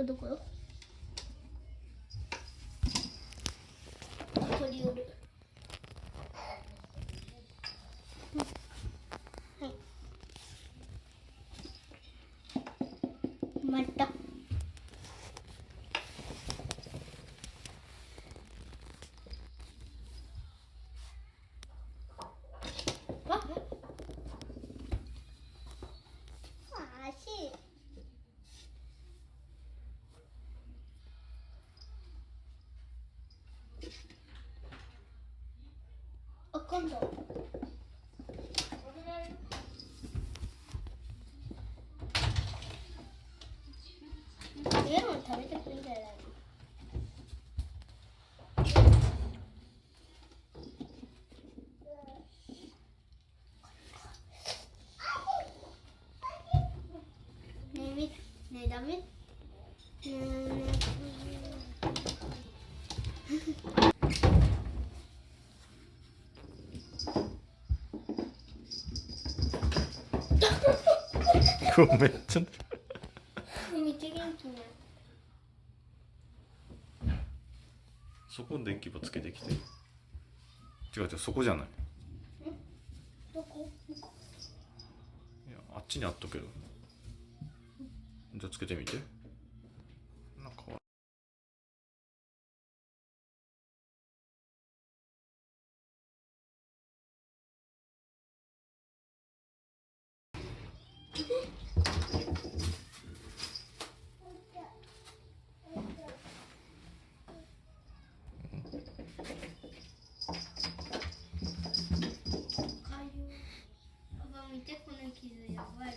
どこ取り寄る。はい。また。今度レモン食べてくれるじゃない。ねえダメ。ねえめっちゃめっちゃ元気ね。そこ電気ばつけてきて。違うそこじゃない。どこ？いやあっちにあったけど。じゃあつけてみて。なんか見てこの傷やばい。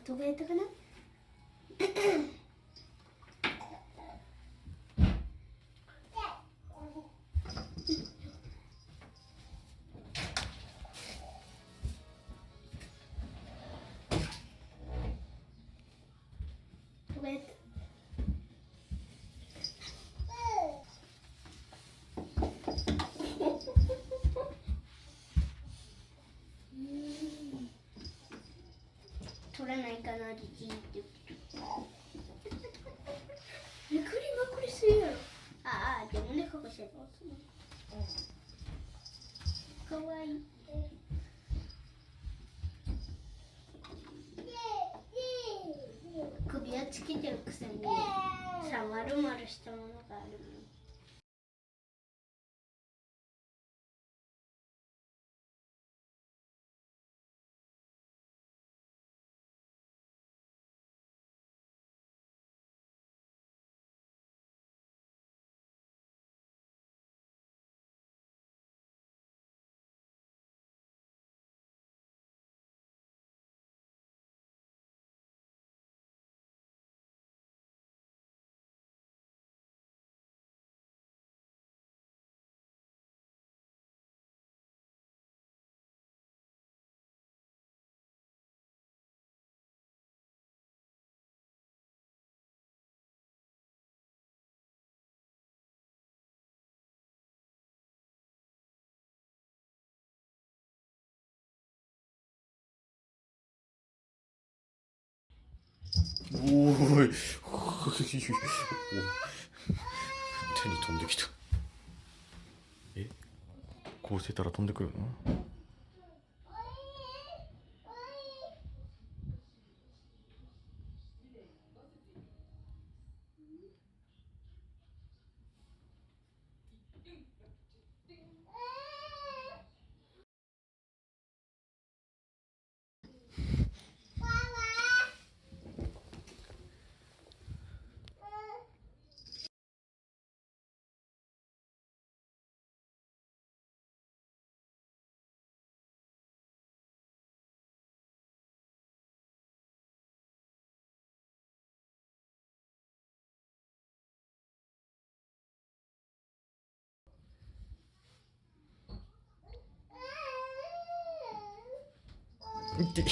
どこやったかな？どこやった？取らないかなってじーって言ってる。めくりまくりするやろ。ああ、自分で隠してた。かわいい。首輪つけてるくせにさ、丸々したものがあるもん。おーい手に飛んできた。こうしてたら飛んでくるの？いって